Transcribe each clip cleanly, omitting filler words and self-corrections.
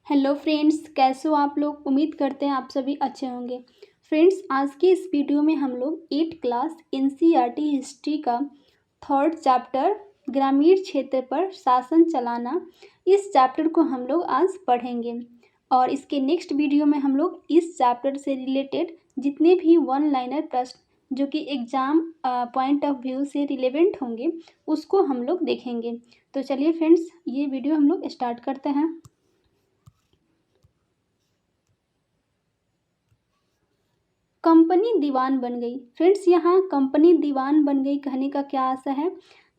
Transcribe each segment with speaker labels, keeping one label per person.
Speaker 1: Hello friends, कैसे हो आप लोग। उम्मीद करते हैं आप सभी अच्छे होंगे। फ्रेंड्स, आज के इस वीडियो में हम लोग 8 क्लास एनसीईआरटी हिस्ट्री का थर्ड चैप्टर ग्रामीण क्षेत्र पर शासन चलाना, इस चैप्टर को हम लोग आज पढ़ेंगे। और इसके नेक्स्ट वीडियो में हम लोग इस चैप्टर से रिलेटेड जितने भी वन लाइनर प्रश्न जो कि एग्ज़ाम पॉइंट ऑफ व्यू से रिलेवेंट होंगे उसको हम लोग देखेंगे। तो चलिए फ्रेंड्स, ये वीडियो हम लोग स्टार्ट करते हैं। कंपनी दीवान बन गई। फ्रेंड्स, यहाँ कंपनी दीवान बन गई कहने का क्या आशा है।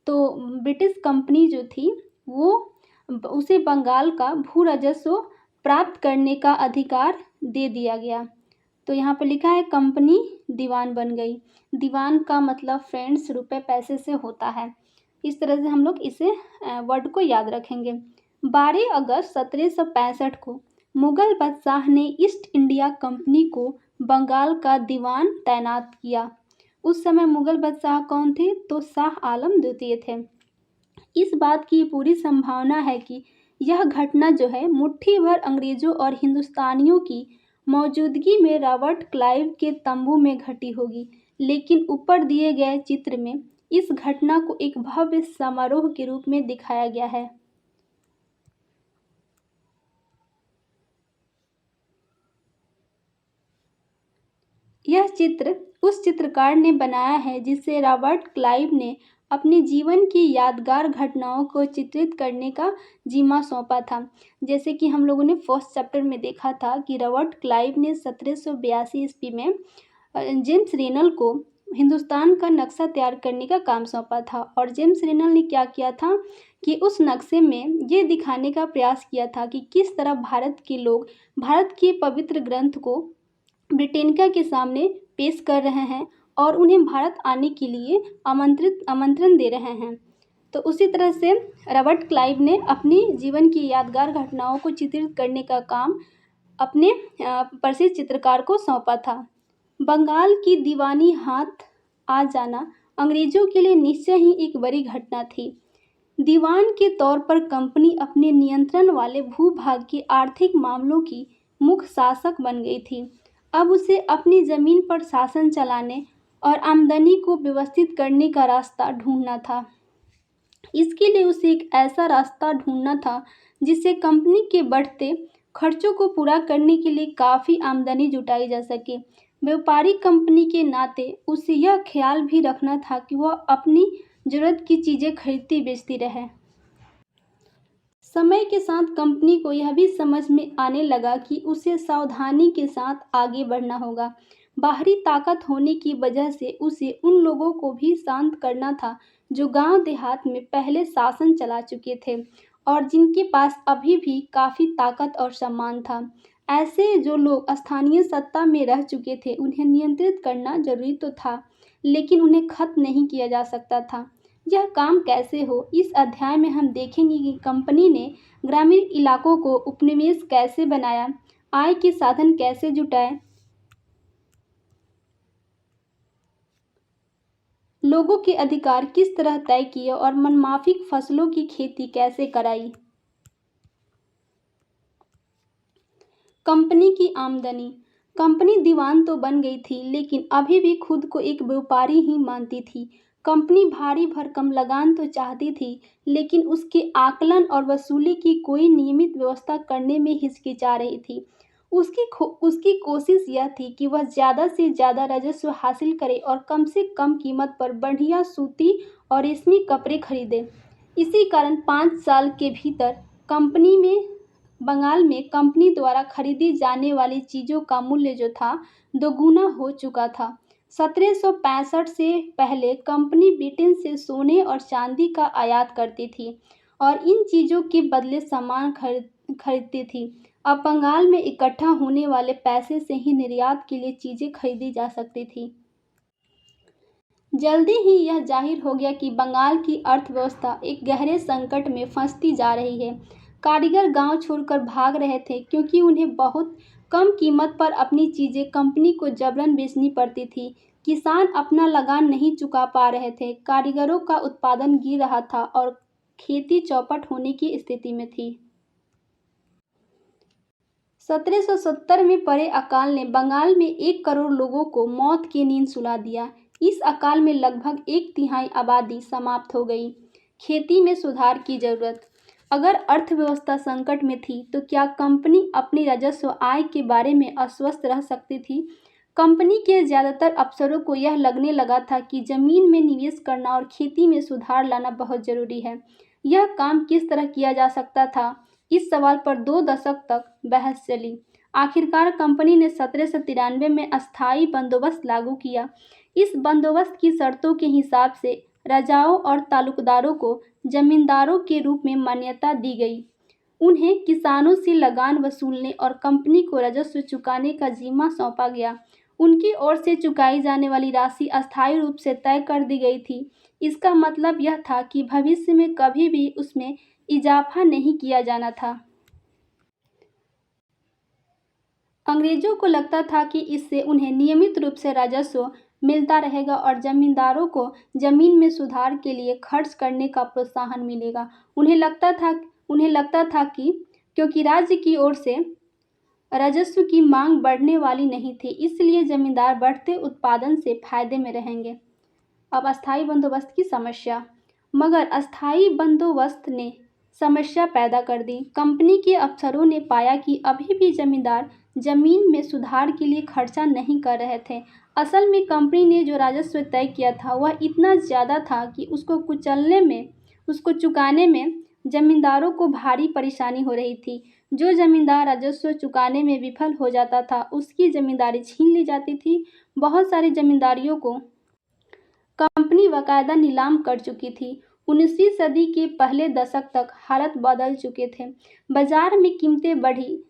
Speaker 1: तो ब्रिटिश कंपनी जो थी वो उसे बंगाल का भू राजस्व प्राप्त करने का अधिकार दे दिया गया। तो यहाँ पर लिखा है कंपनी दीवान बन गई। दीवान का मतलब फ्रेंड्स रुपए पैसे से होता है। इस तरह से हम लोग इसे वर्ड को याद रखेंगे। 12 अगस्त 1765 को मुगल बादशाह ने ईस्ट इंडिया कंपनी को बंगाल का दीवान तैनात किया। उस समय मुगल बादशाह कौन थे? तो शाह आलम द्वितीय थे। इस बात की पूरी संभावना है कि यह घटना जो है मुट्ठी भर अंग्रेजों और हिंदुस्तानियों की मौजूदगी में रॉबर्ट क्लाइव के तंबू में घटी होगी। लेकिन ऊपर दिए गए चित्र में इस घटना को एक भव्य समारोह के रूप में दिखाया गया है। यह चित्र उस चित्रकार ने बनाया है जिसे रॉबर्ट क्लाइव ने अपने जीवन की यादगार घटनाओं को चित्रित करने का जिम्मा सौंपा था। जैसे कि हम लोगों ने फर्स्ट चैप्टर में देखा था कि रॉबर्ट क्लाइव ने 1782 ईस्वी में जेम्स रेनल को हिंदुस्तान का नक्शा तैयार करने का काम सौंपा था। और जेम्स रेनल ने क्या किया था कि उस नक्शे में ये दिखाने का प्रयास किया था कि किस तरह भारत के लोग भारत के पवित्र ग्रंथ को ब्रिटेनिया के सामने पेश कर रहे हैं और उन्हें भारत आने के लिए आमंत्रण दे रहे हैं। तो उसी तरह से रॉबर्ट क्लाइव ने अपनी जीवन की यादगार घटनाओं को चित्रित करने का काम अपने प्रसिद्ध चित्रकार को सौंपा था। बंगाल की दीवानी हाथ आ जाना अंग्रेजों के लिए निश्चय ही एक बड़ी घटना थी। दीवान के तौर पर कंपनी अपने नियंत्रण वाले भूभाग के आर्थिक मामलों की मुख्य शासक बन गई थी। अब उसे अपनी ज़मीन पर शासन चलाने और आमदनी को व्यवस्थित करने का रास्ता ढूंढना था। इसके लिए उसे एक ऐसा रास्ता ढूंढना था जिससे कंपनी के बढ़ते खर्चों को पूरा करने के लिए काफ़ी आमदनी जुटाई जा सके। व्यापारिक कंपनी के नाते उसे यह ख्याल भी रखना था कि वह अपनी ज़रूरत की चीज़ें खरीदती बेचती रहे। समय के साथ कंपनी को यह भी समझ में आने लगा कि उसे सावधानी के साथ आगे बढ़ना होगा। बाहरी ताकत होने की वजह से उसे उन लोगों को भी शांत करना था जो गांव देहात में पहले शासन चला चुके थे और जिनके पास अभी भी काफ़ी ताकत और सम्मान था। ऐसे जो लोग स्थानीय सत्ता में रह चुके थे उन्हें नियंत्रित करना जरूरी तो था, लेकिन उन्हें खत्म नहीं किया जा सकता था। यह काम कैसे हो, इस अध्याय में हम देखेंगे कि कंपनी ने ग्रामीण इलाकों को उपनिवेश कैसे बनाया, आय के साधन कैसे जुटाए, लोगों के अधिकार किस तरह तय किए और मनमाफिक फसलों की खेती कैसे कराई। कंपनी की आमदनी। कंपनी दीवान तो बन गई थी लेकिन अभी भी खुद को एक व्यापारी ही मानती थी। कंपनी भारी भरकम लगान तो चाहती थी लेकिन उसके आकलन और वसूली की कोई नियमित व्यवस्था करने में हिचकिचा रही थी। उसकी कोशिश यह थी कि वह ज़्यादा से ज़्यादा राजस्व हासिल करे और कम से कम कीमत पर बढ़िया सूती और रेशमी कपड़े खरीदे। इसी कारण 5 साल के भीतर बंगाल में कंपनी द्वारा खरीदी जाने वाली चीज़ों का मूल्य जो था दोगुना हो चुका था। 1765 से पहले कंपनी ब्रिटेन से सोने और चांदी का आयात करती थी और इन चीज़ों के बदले सामान खरीदती थी। अब बंगाल में इकट्ठा होने वाले पैसे से ही निर्यात के लिए चीज़ें खरीदी जा सकती थी। जल्दी ही यह जाहिर हो गया कि बंगाल की अर्थव्यवस्था एक गहरे संकट में फंसती जा रही है। कारीगर गांव छोड़कर भाग रहे थे क्योंकि उन्हें बहुत कम कीमत पर अपनी चीज़ें कंपनी को जबरन बेचनी पड़ती थी। किसान अपना लगान नहीं चुका पा रहे थे, कारीगरों का उत्पादन गिर रहा था और खेती चौपट होने की स्थिति में थी। 1770 में पड़े अकाल ने बंगाल में 1 करोड़ लोगों को मौत की नींद सुला दिया। इस अकाल में लगभग 1/3 आबादी समाप्त हो गई। खेती में सुधार की जरूरत। अगर अर्थव्यवस्था संकट में थी तो क्या कंपनी अपनी राजस्व आय के बारे में अस्वस्थ रह सकती थी? कंपनी के ज्यादातर अफसरों को यह लगने लगा था कि जमीन में निवेश करना और खेती में सुधार लाना बहुत जरूरी है। यह काम किस तरह किया जा सकता था? इस सवाल पर 2 दशक तक बहस चली। आखिरकार कंपनी ने 1793 में अस्थायी बंदोबस्त लागू किया। इस बंदोबस्त की शर्तों के हिसाब से राजाओं और तालुकदारों को जमींदारों के रूप में मान्यता दी गई। उन्हें किसानों से लगान वसूलने और कंपनी को राजस्व चुकाने का जिम्मा सौंपा गया। उनकी ओर से चुकाई जाने वाली राशि अस्थायी रूप से तय कर दी गई थी। इसका मतलब यह था कि भविष्य में कभी भी उसमें इजाफा नहीं किया जाना था। अंग्रेजों को लगता था कि इससे उन्हें नियमित रूप से राजस्व मिलता रहेगा और जमींदारों को जमीन में सुधार के लिए खर्च करने का प्रोत्साहन मिलेगा। उन्हें लगता था कि क्योंकि राज्य की ओर से राजस्व की मांग बढ़ने वाली नहीं थी, इसलिए जमींदार बढ़ते उत्पादन से फायदे में रहेंगे। अब अस्थायी बंदोबस्त की समस्या। मगर अस्थायी बंदोबस्त ने समस्या पैदा कर दी। कंपनी के अफसरों ने पाया कि अभी भी जमींदार जमीन में सुधार के लिए खर्चा नहीं कर रहे थे। असल में कंपनी ने जो राजस्व तय किया था वह इतना ज़्यादा था कि उसको चुकाने में जमींदारों को भारी परेशानी हो रही थी। जो जमींदार राजस्व चुकाने में विफल हो जाता था उसकी जमींदारी छीन ली जाती थी। बहुत सारी जमींदारियों को कंपनी बाकायदा नीलाम कर चुकी थी। 19वीं सदी के पहले दशक तक हालात बदल चुके थे। बाजार में कीमतें बढ़ी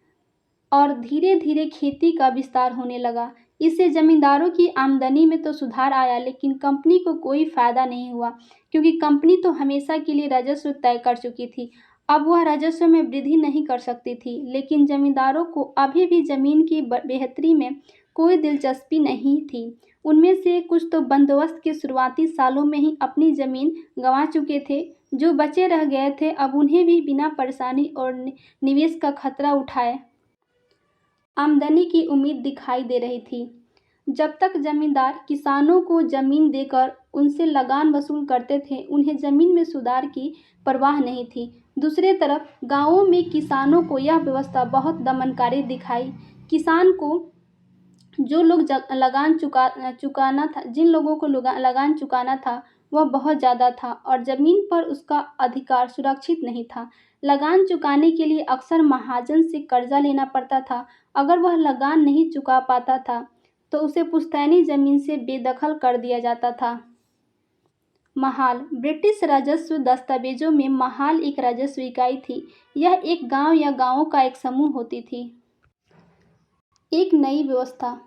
Speaker 1: और धीरे धीरे खेती का विस्तार होने लगा। इससे जमींदारों की आमदनी में तो सुधार आया, लेकिन कंपनी को कोई फायदा नहीं हुआ, क्योंकि कंपनी तो हमेशा के लिए राजस्व तय कर चुकी थी। अब वह राजस्व में वृद्धि नहीं कर सकती थी। लेकिन जमींदारों को अभी भी जमीन की बेहतरी में कोई दिलचस्पी नहीं थी। उनमें से कुछ तो बंदोबस्त के शुरुआती सालों में ही अपनी जमीन गंवा चुके थे। जो बचे रह गए थे अब उन्हें भी बिना परेशानी और निवेश का खतरा उठाए आमदनी की उम्मीद दिखाई दे रही थी। जब तक जमींदार किसानों को जमीन देकर उनसे लगान वसूल करते थे, उन्हें जमीन में सुधार की परवाह नहीं थी। दूसरी तरफ गांवों में किसानों को यह व्यवस्था बहुत दमनकारी दिखाई। किसान को जिन लोगों को लगान चुकाना था वह बहुत ज़्यादा था और ज़मीन पर उसका अधिकार सुरक्षित नहीं था। लगान चुकाने के लिए अक्सर महाजन से कर्जा लेना पड़ता था। अगर वह लगान नहीं चुका पाता था तो उसे पुश्तैनी ज़मीन से बेदखल कर दिया जाता था। महाल। ब्रिटिश राजस्व दस्तावेजों में महाल एक राजस्व इकाई थी। यह एक गांव या गांवों का एक समूह होती थी। एक नई व्यवस्था।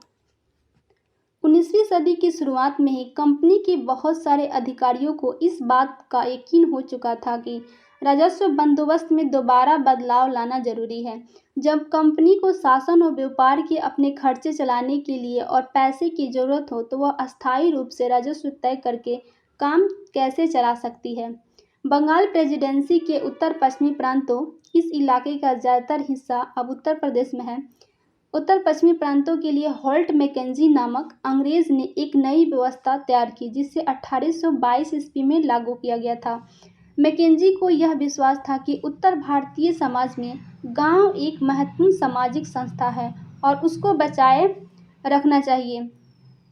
Speaker 1: 19वीं सदी की शुरुआत में ही कंपनी के बहुत सारे अधिकारियों को इस बात का यकीन हो चुका था कि राजस्व बंदोबस्त में दोबारा बदलाव लाना जरूरी है। जब कंपनी को शासन और व्यापार के अपने खर्चे चलाने के लिए और पैसे की जरूरत हो तो वह अस्थायी रूप से राजस्व तय करके काम कैसे चला सकती है। बंगाल प्रेसिडेंसी के उत्तर पश्चिमी प्रांतों, इस इलाके का ज़्यादातर हिस्सा अब उत्तर प्रदेश में है। उत्तर पश्चिमी प्रांतों के लिए हॉल्ट मैकेंजी नामक अंग्रेज ने एक नई व्यवस्था तैयार की, जिसे 1822 ईस्वी में लागू किया गया था। मैकेंजी को यह विश्वास था कि उत्तर भारतीय समाज में गांव एक महत्वपूर्ण सामाजिक संस्था है और उसको बचाए रखना चाहिए।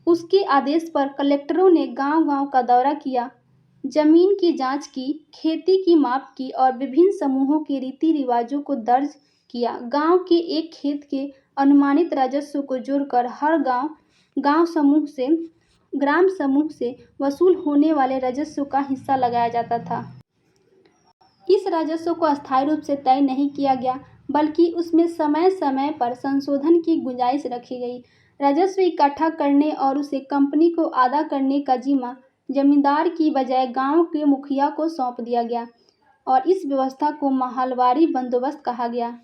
Speaker 1: उसके आदेश पर कलेक्टरों ने गांव-गांव का दौरा किया, जमीन की जांच की, खेती की माप की और विभिन्न समूहों के रीति रिवाजों को दर्ज किया। गांव के एक खेत के अनुमानित राजस्व को जोड़कर हर ग्राम समूह से वसूल होने वाले राजस्व का हिस्सा लगाया जाता था। इस राजस्व को अस्थायी रूप से तय नहीं किया गया, बल्कि उसमें समय समय पर संशोधन की गुंजाइश रखी गई। राजस्व इकट्ठा करने और उसे कंपनी को अदा करने का जिम्मा जमींदार की बजाय गांव के मुखिया को सौंप दिया गया और इस व्यवस्था को माहलवारी बंदोबस्त कहा गया।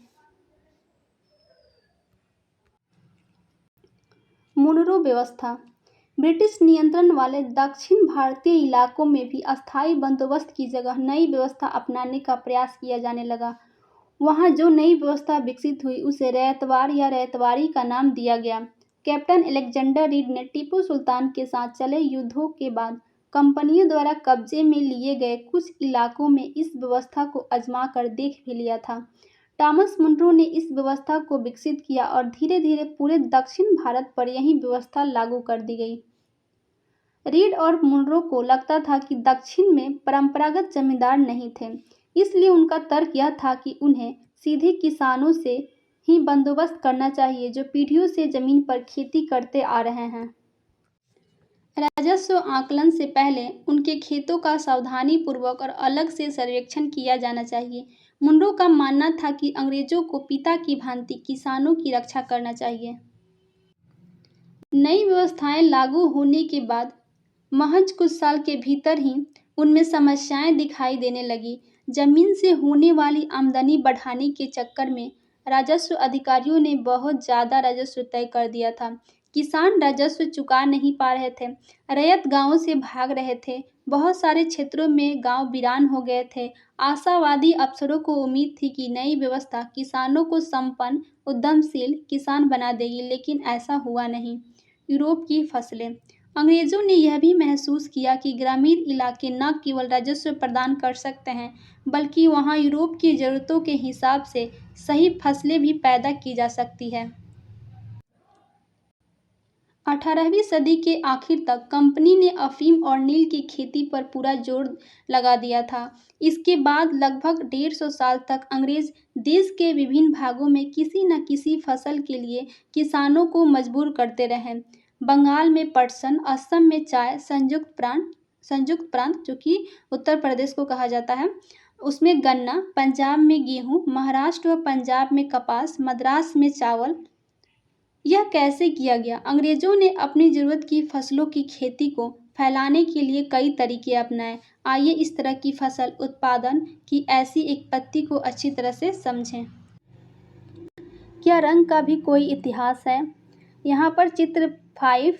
Speaker 1: मुनरो व्यवस्था। ब्रिटिश नियंत्रण वाले दक्षिण भारतीय इलाकों में भी अस्थायी बंदोबस्त की जगह नई व्यवस्था अपनाने का प्रयास किया जाने लगा। वहाँ जो नई व्यवस्था विकसित हुई उसे रैयतवार या रैयतवारी का नाम दिया गया। कैप्टन अलेक्जेंडर रीड ने टीपू सुल्तान के साथ चले युद्धों के बाद कंपनियों द्वारा कब्जे में लिए गए कुछ इलाकों में इस व्यवस्था को आजमा कर देख भी लिया था। टॉमस मुनरो ने इस व्यवस्था को विकसित किया और धीरे धीरे पूरे दक्षिण भारत पर यही व्यवस्था लागू कर दी गई। रीड और मुनरो को लगता था कि दक्षिण में परंपरागत जमींदार नहीं थे, इसलिए उनका तर्क यह था कि उन्हें सीधे किसानों से ही बंदोबस्त करना चाहिए जो पीढ़ियों से जमीन पर खेती करते आ रहे हैं। राजस्व आकलन से पहले उनके खेतों का सावधानीपूर्वक और अलग से सर्वेक्षण किया जाना चाहिए। मुनरो का मानना था कि अंग्रेजों को पिता की भांति किसानों की रक्षा करना चाहिए। नई व्यवस्थाएं लागू होने के बाद महज कुछ साल के भीतर ही उनमें समस्याएं दिखाई देने लगी। जमीन से होने वाली आमदनी बढ़ाने के चक्कर में राजस्व अधिकारियों ने बहुत ज़्यादा राजस्व तय कर दिया था। किसान राजस्व चुका नहीं पा रहे थे, रैयत गांवों से भाग रहे थे, बहुत सारे क्षेत्रों में गांव वीरान हो गए थे। आशावादी अफसरों को उम्मीद थी कि नई व्यवस्था किसानों को संपन्न, उद्यमशील किसान बना देगी, लेकिन ऐसा हुआ नहीं। यूरोप की फसलें। अंग्रेजों ने यह भी महसूस किया कि ग्रामीण इलाके न केवल राजस्व प्रदान कर सकते हैं, बल्कि वहां यूरोप की ज़रूरतों के हिसाब से सही फसलें भी पैदा की जा सकती है। 18वीं सदी के आखिर तक कंपनी ने अफीम और नील की खेती पर पूरा जोर लगा दिया था। इसके बाद लगभग 150 साल तक अंग्रेज देश के विभिन्न भागों में किसी न किसी फसल के लिए किसानों को मजबूर करते रहे। बंगाल में पटसन, असम में चाय, संयुक्त प्रांत जो कि उत्तर प्रदेश को कहा जाता है, उसमें गन्ना, पंजाब में गेहूँ, महाराष्ट्र व पंजाब में कपास, मद्रास में चावल। यह कैसे किया गया? अंग्रेजों ने अपनी ज़रूरत की फसलों की खेती को फैलाने के लिए कई तरीके अपनाए। आइए इस तरह की फसल उत्पादन की ऐसी एक पद्धति को अच्छी तरह से समझें। क्या रंग का भी कोई इतिहास है? यहाँ पर चित्र 5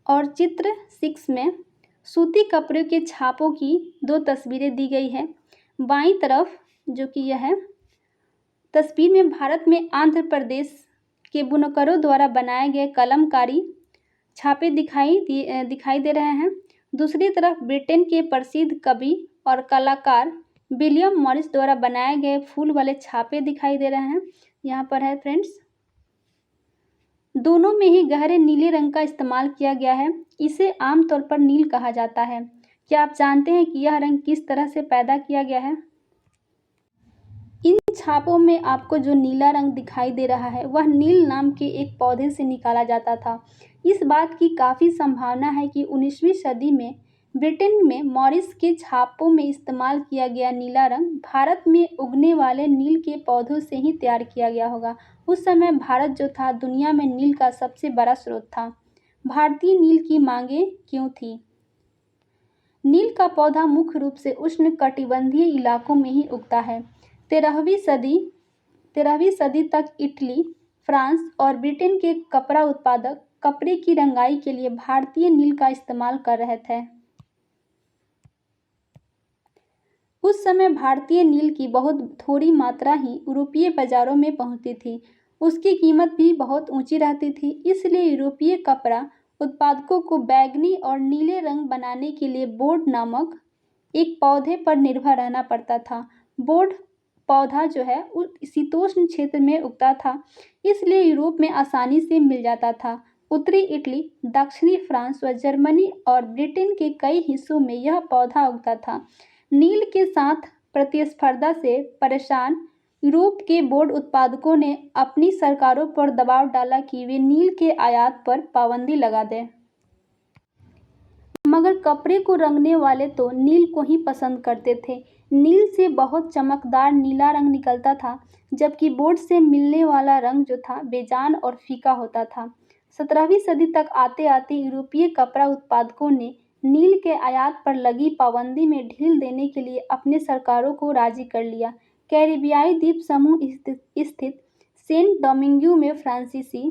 Speaker 1: और चित्र 6 में सूती कपड़े के छापों की 2 तस्वीरें दी गई है। बाईं तरफ जो कि यह है तस्वीर में भारत में आंध्र प्रदेश के बुनकरों द्वारा बनाए गए कलमकारी छापे दिखाई दे रहे हैं। दूसरी तरफ ब्रिटेन के प्रसिद्ध कवि और कलाकार विलियम मॉरिस द्वारा बनाए गए फूल वाले छापे दिखाई दे रहे हैं। यहाँ पर है फ्रेंड्स, दोनों में ही गहरे नीले रंग का इस्तेमाल किया गया है। इसे आमतौर पर नील कहा जाता है। क्या आप जानते हैं कि यह रंग किस तरह से पैदा किया गया है? इन छापों में आपको जो नीला रंग दिखाई दे रहा है वह नील नाम के एक पौधे से निकाला जाता था। इस बात की काफ़ी संभावना है कि 19वीं सदी में ब्रिटेन में मॉरिस के छापों में इस्तेमाल किया गया नीला रंग भारत में उगने वाले नील के पौधों से ही तैयार किया गया होगा। उस समय भारत जो था दुनिया में नील का सबसे बड़ा स्रोत था। भारतीय नील की मांगें क्यों थी? नील का पौधा मुख्य रूप से उष्णकटिबंधीय इलाकों में ही उगता है। 13वीं सदी तक इटली, फ्रांस और ब्रिटेन के कपड़ा उत्पादक कपड़े की रंगाई के लिए भारतीय नील का इस्तेमाल कर रहे थे। उस समय भारतीय नील की बहुत थोड़ी मात्रा ही यूरोपीय बाजारों में पहुंचती थी। उसकी कीमत भी बहुत ऊंची रहती थी, इसलिए यूरोपीय कपड़ा उत्पादकों को बैंगनी और नीले रंग बनाने के लिए बोर्ड नामक एक पौधे पर निर्भर रहना पड़ता था। बोर्ड पौधा जो है शीतोष्ण क्षेत्र में उगता था, इसलिए यूरोप में आसानी से मिल जाता था। उत्तरी इटली, दक्षिणी फ्रांस व जर्मनी और ब्रिटेन के कई हिस्सों में यह पौधा उगता था। नील के साथ प्रतिस्पर्धा से परेशान यूरोप के बोर्ड उत्पादकों ने अपनी सरकारों पर दबाव डाला कि वे नील के आयात पर पाबंदी लगा दें। मगर कपड़े को रंगने वाले तो नील को ही पसंद करते थे। नील से बहुत चमकदार नीला रंग निकलता था, जबकि बोर्ड से मिलने वाला रंग जो था बेजान और फीका होता था। 17वीं सदी तक आते आते यूरोपीय कपड़ा उत्पादकों ने नील के आयात पर लगी पाबंदी में ढील देने के लिए अपने सरकारों को राजी कर लिया। कैरिबियाई द्वीप समूह स्थित सेंट डोमिंगो में फ्रांसीसी,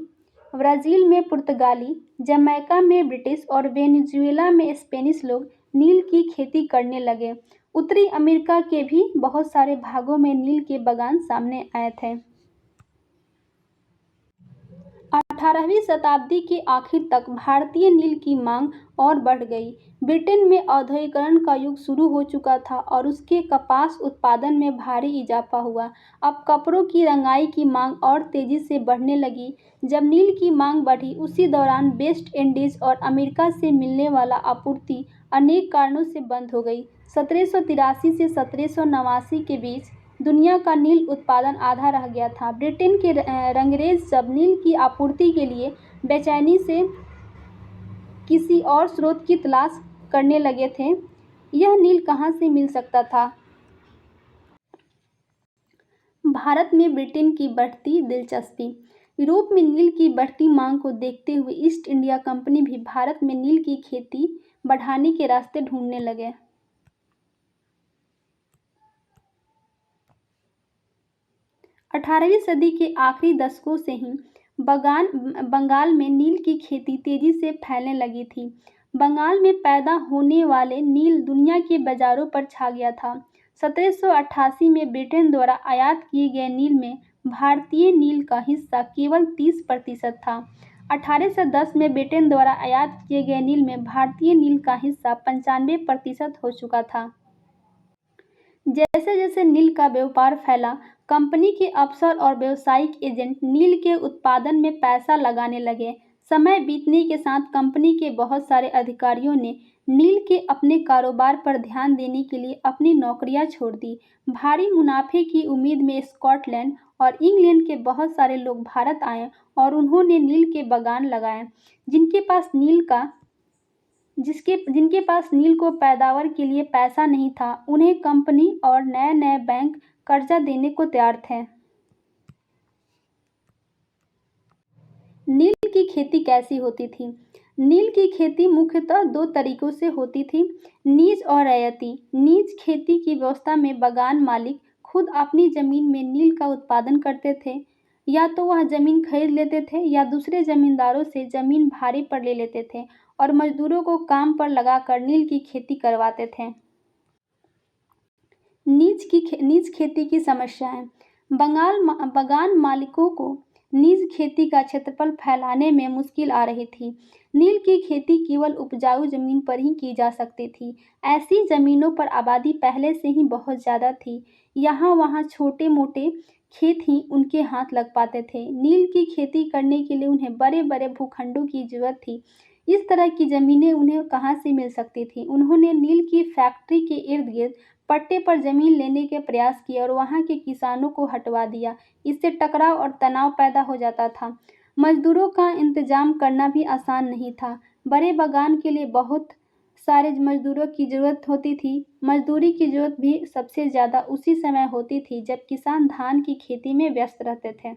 Speaker 1: ब्राज़ील में पुर्तगाली, जमैका में ब्रिटिश और वेनेजुएला में स्पेनिश लोग नील की खेती करने लगे। उत्तरी अमेरिका के भी बहुत सारे भागों में नील के बागान सामने आए थे। 18वीं शताब्दी के आखिर तक भारतीय नील की मांग और बढ़ गई। ब्रिटेन में औद्योगिकरण का युग शुरू हो चुका था और उसके कपास उत्पादन में भारी इजाफा हुआ। अब कपड़ों की रंगाई की मांग और तेजी से बढ़ने लगी। जब नील की मांग बढ़ी, उसी दौरान वेस्ट इंडीज और अमेरिका से मिलने वाला आपूर्ति अनेक कारणों से बंद हो गई। 1783 से 1789 के बीच दुनिया का नील उत्पादन आधा रह गया था। ब्रिटेन के रंगरेज जब नील की आपूर्ति के लिए बेचैनी से किसी और स्रोत की तलाश करने लगे थे। यह नील कहाँ से मिल सकता था? भारत में ब्रिटेन की बढ़ती दिलचस्पी। यूरोप में नील की बढ़ती मांग को देखते हुए ईस्ट इंडिया कंपनी भी भारत में नील की खेती बढ़ाने के रास्ते ढूंढने लगे। 18वीं सदी के आखिरी दशकों से ही बंगाल में नील की खेती तेजी से फैलने लगी थी। बंगाल में पैदा होने वाले नील दुनिया के बाजारों पर छा गया था। 1788 में ब्रिटेन द्वारा आयात किए गए नील में भारतीय नील का हिस्सा केवल 30% था। 1810 में ब्रिटेन द्वारा आयात किए गए नील में भारतीय नील का हिस्सा 95% हो चुका था। जैसे जैसे नील का व्यापार फैला, कंपनी के अफसर और व्यावसायिक एजेंट नील के उत्पादन में पैसा लगाने लगे। समय बीतने के साथ कंपनी के बहुत सारे अधिकारियों ने नील के अपने कारोबार पर ध्यान देने के लिए अपनी नौकरियां छोड़ दी। भारी मुनाफे की उम्मीद में स्कॉटलैंड और इंग्लैंड के बहुत सारे लोग भारत आए और उन्होंने नील के बागान लगाए। जिनके पास नील को पैदावार के लिए पैसा नहीं था, उन्हें कंपनी और नए नए बैंक कर्जा देने को तैयार थे। नील की खेती कैसी होती थी? नील की खेती मुख्यतः दो तरीकों से होती थी, नीज और रैयती। नीज खेती की व्यवस्था में बागान मालिक खुद अपनी जमीन में नील का उत्पादन करते थे। या तो वह जमीन खरीद लेते थे या दूसरे जमींदारों से जमीन भाड़े पर ले लेते थे और मजदूरों को काम पर लगाकर नील की खेती करवाते थे। नीज खेती की समस्याएं। बागान मालिकों को नीज खेती का क्षेत्रफल फैलाने में मुश्किल आ रही थी। नील की खेती केवल उपजाऊ जमीन पर ही की जा सकती थी। ऐसी जमीनों पर आबादी पहले से ही बहुत ज़्यादा थी। यहाँ वहाँ छोटे मोटे खेत ही उनके हाथ लग पाते थे। नील की खेती करने के लिए उन्हें बड़े बड़े भूखंडों की जरूरत थी। इस तरह की ज़मीनें उन्हें कहाँ से मिल सकती थी? उन्होंने नील की फैक्ट्री के इर्द गिर्द पट्टे पर जमीन लेने के प्रयास किए और वहां के किसानों को हटवा दिया। इससे टकराव और तनाव पैदा हो जाता था। मजदूरों का इंतजाम करना भी आसान नहीं था। बड़े बागान के लिए बहुत सारे मजदूरों की जरूरत होती थी। मजदूरी की जरूरत भी सबसे ज़्यादा उसी समय होती थी जब किसान धान की खेती में व्यस्त रहते थे।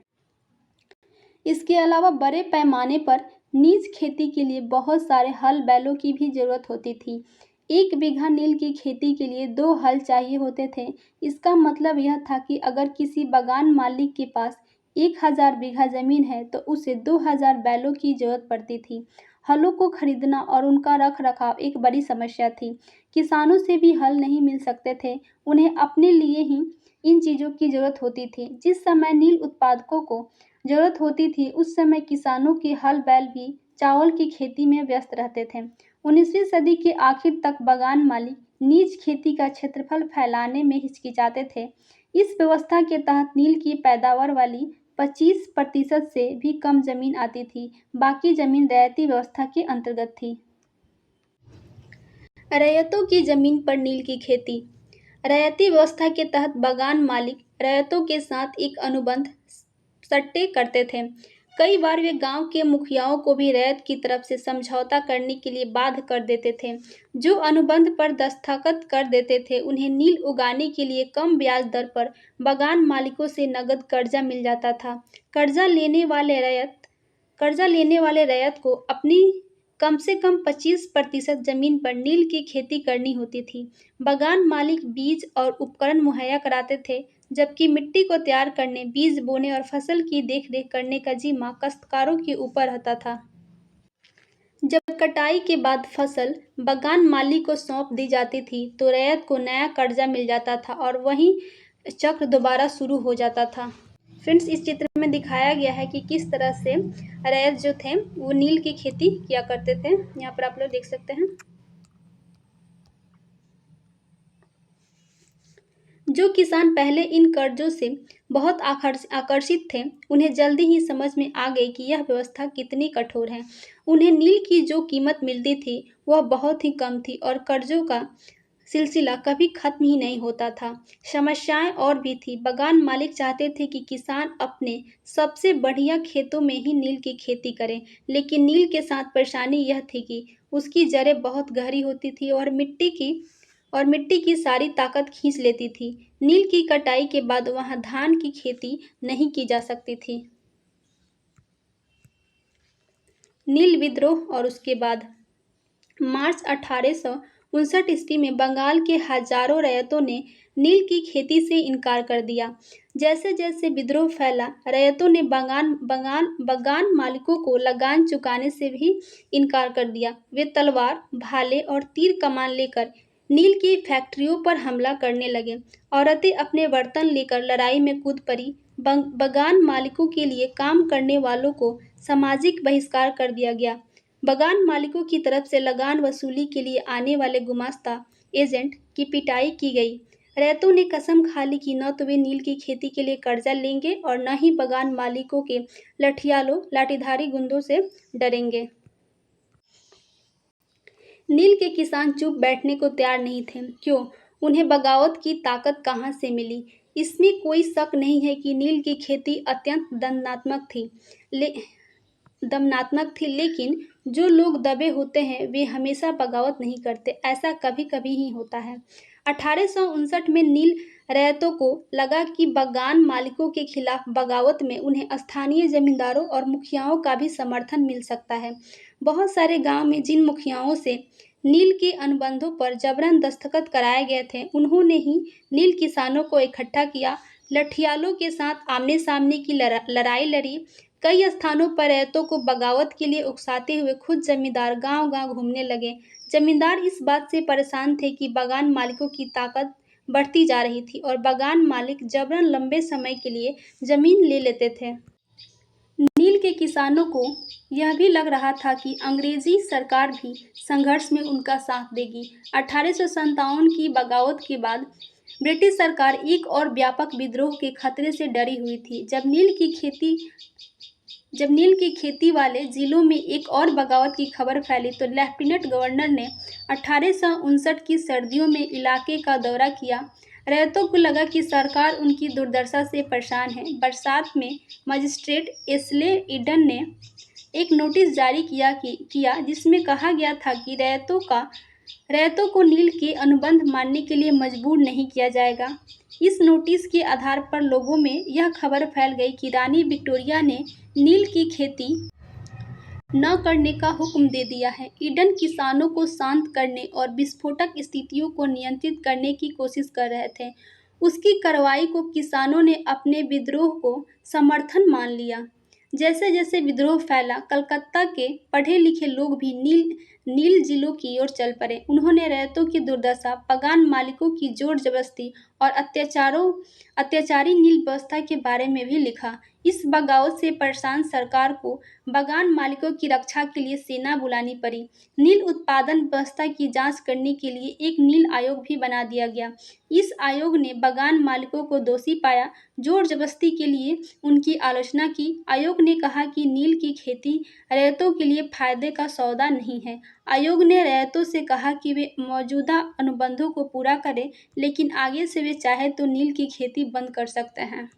Speaker 1: इसके अलावा बड़े पैमाने पर नीज खेती के लिए बहुत सारे हल बैलों की भी जरूरत होती थी। 1 बीघा नील की खेती के लिए 2 हल चाहिए होते थे। इसका मतलब यह था कि अगर किसी बागान मालिक के पास 1000 बीघा जमीन है तो उसे 2000 बैलों की जरूरत पड़ती थी। हलों को खरीदना और उनका रख रखाव एक बड़ी समस्या थी। किसानों से भी हल नहीं मिल सकते थे। उन्हें अपने लिए ही इन चीज़ों की जरूरत होती थी। जिस समय नील उत्पादकों को जरूरत होती थी, उस समय किसानों के हल बैल भी चावल की खेती में व्यस्त रहते थे। 19वीं सदी के आखिर तक बागान मालिक नीज खेती का क्षेत्रफल फैलाने में हिचकिचाते थे। इस व्यवस्था के तहत नील की पैदावार वाली 25% से भी कम जमीन आती थी। बाकी जमीन रैयती व्यवस्था के अंतर्गत थी। रैयतों की जमीन पर नील की खेती। रैयती व्यवस्था के तहत बागान मालिक रैयतों के साथ एक अनुबंध सट्टे करते थे। कई बार वे गांव के मुखियाओं को भी रैयत की तरफ से समझौता करने के लिए बाध्य कर देते थे। जो अनुबंध पर दस्तखत कर देते थे, उन्हें नील उगाने के लिए कम ब्याज दर पर बागान मालिकों से नगद कर्जा मिल जाता था। कर्जा लेने वाले रैयत को अपनी कम से कम 25% जमीन पर नील की खेती करनी होती थी। बागान मालिक बीज और उपकरण मुहैया कराते थे, जबकि मिट्टी को तैयार करने, बीज बोने और फसल की देखरेख करने का जिम्मा काश्तकारों के ऊपर रहता था। जब कटाई के बाद फसल बगान मालिक को सौंप दी जाती थी तो रैयत को नया कर्जा मिल जाता था और वही चक्र दोबारा शुरू हो जाता था। फ्रेंड्स, इस चित्र में दिखाया गया है कि किस तरह से रैयत जो थे वो नील की खेती किया करते थे। यहाँ पर आप लोग देख सकते हैं। जो किसान पहले इन कर्जों से बहुत आकर्षित थे, उन्हें जल्दी ही समझ में आ गई कि यह व्यवस्था कितनी कठोर है। उन्हें नील की जो कीमत मिलती थी वह बहुत ही कम थी और कर्जों का सिलसिला कभी खत्म ही नहीं होता था। समस्याएं और भी थी। बगान मालिक चाहते थे कि किसान अपने सबसे बढ़िया खेतों में ही नील की खेती करें, लेकिन नील के साथ परेशानी यह थी कि उसकी जड़ें बहुत गहरी होती थी और मिट्टी की सारी ताकत खींच लेती थी। नील की कटाई के बाद वहां धान की खेती नहीं की जा सकती थी। नील विद्रोह और उसके बाद मार्च 1859 ईस्वी में बंगाल के हजारों रैयतों ने नील की खेती से इनकार कर दिया। जैसे जैसे विद्रोह फैला, रैयतों ने बगान मालिकों को लगान चुकाने से भी इनकार कर दिया। वे तलवार, भाले और तीर कमान लेकर नील की फैक्ट्रियों पर हमला करने लगे। औरतें अपने बर्तन लेकर लड़ाई में कूद पड़ी। बगान मालिकों के लिए काम करने वालों को सामाजिक बहिष्कार कर दिया गया। बगान मालिकों की तरफ से लगान वसूली के लिए आने वाले गुमास्ता एजेंट की पिटाई की गई। रैयतों ने कसम खा ली कि न तो वे नील की खेती के लिए कर्जा लेंगे और न ही बगान मालिकों के लाठीधारी गुंडों से डरेंगे। नील के किसान चुप बैठने को तैयार नहीं थे। क्यों? उन्हें बगावत की ताकत कहाँ से मिली? इसमें कोई शक नहीं है कि नील की खेती अत्यंत दमनात्मक थी, लेकिन जो लोग दबे होते हैं वे हमेशा बगावत नहीं करते। ऐसा कभी कभी ही होता है। 1859 में नील रैयतों को लगा कि बगान मालिकों के खिलाफ बगावत में उन्हें स्थानीय जमींदारों और मुखियाओं का भी समर्थन मिल सकता है। बहुत सारे गांव में जिन मुखियाओं से नील के अनुबंधों पर जबरन दस्तखत कराए गए थे, उन्होंने ही नील किसानों को इकट्ठा किया, लठियालों के साथ आमने सामने की लड़ाई लड़ी। कई स्थानों पर रैयतों को बगावत के लिए उकसाते हुए खुद जमींदार गांव-गांव घूमने लगे। जमींदार इस बात से परेशान थे कि बगान मालिकों की ताकत बढ़ती जा रही थी और बगान मालिक जबरन लंबे समय के लिए जमीन ले लेते थे। नील के किसानों को यह भी लग रहा था कि अंग्रेजी सरकार भी संघर्ष में उनका साथ देगी। 1857 की बगावत के बाद ब्रिटिश सरकार एक और व्यापक विद्रोह के खतरे से डरी हुई थी। जब नील की खेती वाले जिलों में एक और बगावत की खबर फैली तो लेफ्टिनेंट गवर्नर ने 1859 की सर्दियों में इलाके का दौरा किया। रैयतों को लगा कि सरकार उनकी दुर्दशा से परेशान है। बरसात में मजिस्ट्रेट एस्ले ईडन ने एक नोटिस जारी किया जिसमें कहा गया था कि रैयतों को नील के अनुबंध मानने के लिए मजबूर नहीं किया जाएगा। इस नोटिस के आधार पर लोगों में यह खबर फैल गई कि रानी विक्टोरिया ने नील की खेती न करने का हुक्म दे दिया है। ईडन किसानों को शांत करने और विस्फोटक स्थितियों को नियंत्रित करने की कोशिश कर रहे थे। उसकी कार्रवाई को किसानों ने अपने विद्रोह को समर्थन मान लिया। जैसे जैसे विद्रोह फैला, कलकत्ता के पढ़े लिखे लोग भी नील जिलों की ओर चल पड़े। उन्होंने रैयतों की दुर्दशा, बगान मालिकों की जोर जबरदस्ती और अत्याचारी नील व्यवस्था के बारे में भी लिखा। इस बगावत से परेशान सरकार को बगान मालिकों की रक्षा के लिए सेना बुलानी पड़ी। नील उत्पादन व्यवस्था की जांच करने के लिए एक नील आयोग भी बना दिया गया। इस आयोग ने बगान मालिकों को दोषी पाया, जोर जबरदस्ती के लिए उनकी आलोचना की। आयोग ने कहा कि नील की खेती रैयतों के लिए फायदे का सौदा नहीं है। आयोग ने रैयतों से कहा कि वे मौजूदा अनुबंधों को पूरा करें, लेकिन आगे से वे चाहे तो नील की खेती बंद कर सकते हैं।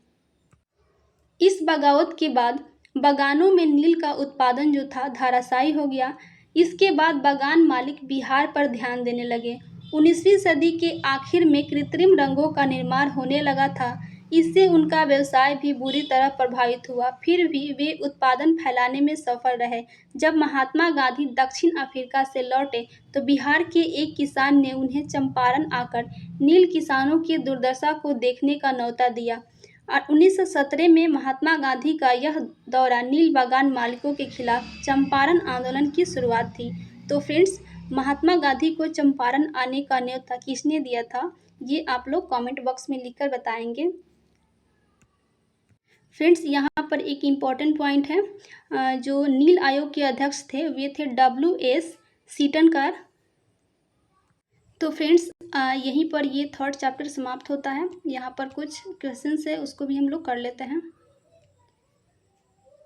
Speaker 1: इस बगावत के बाद बगानों में नील का उत्पादन जो था धराशायी हो गया। इसके बाद बगान मालिक बिहार पर ध्यान देने लगे। 19वीं सदी के आखिर में कृत्रिम रंगों का निर्माण होने लगा था। इससे उनका व्यवसाय भी बुरी तरह प्रभावित हुआ। फिर भी वे उत्पादन फैलाने में सफल रहे। जब महात्मा गांधी दक्षिण अफ्रीका से लौटे तो बिहार के एक किसान ने उन्हें चंपारण आकर नील किसानों की दुर्दशा को देखने का न्योता दिया। और 1917 में महात्मा गांधी का यह दौरा नील बागान मालिकों के खिलाफ चंपारण आंदोलन की शुरुआत थी। तो फ्रेंड्स, महात्मा गांधी को चंपारण आने का न्योता किसने दिया था, ये आप लोग कमेंट बॉक्स में लिखकर बताएंगे। फ्रेंड्स, यहाँ पर एक इम्पॉर्टेंट पॉइंट है, जो नील आयोग के अध्यक्ष थे वे थे WS सीटनकर। तो फ्रेंड्स, यहीं पर ये 3rd चैप्टर समाप्त होता है। यहाँ पर कुछ क्वेश्चंस है, उसको भी हम लोग कर लेते हैं।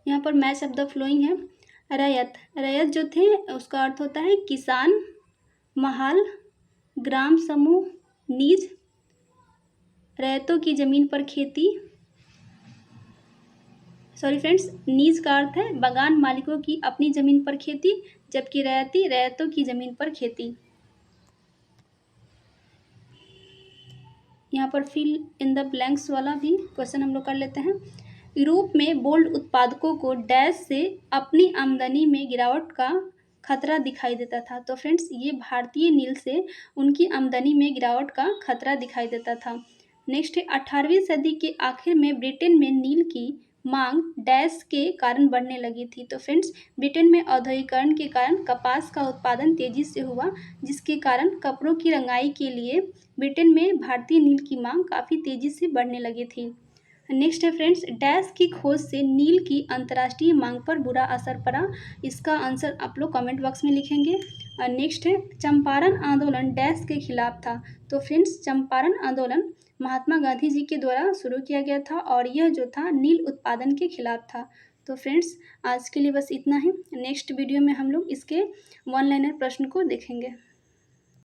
Speaker 1: यहाँ पर मैच ऑफ द फ्लोइंग है। रैयत, रैयत जो थे उसका अर्थ होता है किसान, महाल, ग्राम समूह, नीज। रैयतों की जमीन पर खेती, सॉरी फ्रेंड्स, नीज का अर्थ है बागान मालिकों की अपनी जमीन पर खेती, जबकि रैयती रैयतों की जमीन पर खेती। यहाँ पर फिल इन द ब्लैंक्स वाला भी क्वेश्चन हम लोग कर लेते हैं। यूरोप में बोल्ड उत्पादकों को डैश से अपनी आमदनी में गिरावट का खतरा दिखाई देता था। तो फ्रेंड्स, ये भारतीय नील से उनकी आमदनी में गिरावट का खतरा दिखाई देता था। नेक्स्ट है 18वीं सदी के आखिर में ब्रिटेन में नील की मांग डैश के कारण बढ़ने लगी थी। तो फ्रेंड्स, ब्रिटेन में औद्योगिकरण के कारण कपास का उत्पादन तेजी से हुआ, जिसके कारण कपड़ों की रंगाई के लिए ब्रिटेन में भारतीय नील की मांग काफ़ी तेजी से बढ़ने लगी थी। नेक्स्ट है फ्रेंड्स, डैश की खोज से नील की अंतर्राष्ट्रीय मांग पर बुरा असर पड़ा। इसका आंसर आप लोग कमेंट बॉक्स में लिखेंगे। नेक्स्ट है चंपारण आंदोलन डैश के खिलाफ था। तो फ्रेंड्स, चंपारण आंदोलन महात्मा गांधी जी के द्वारा शुरू किया गया था और यह जो था नील उत्पादन के खिलाफ था। तो फ्रेंड्स, आज के लिए बस इतना ही। नेक्स्ट वीडियो में हम लोग इसके 1 लाइनर प्रश्न को देखेंगे।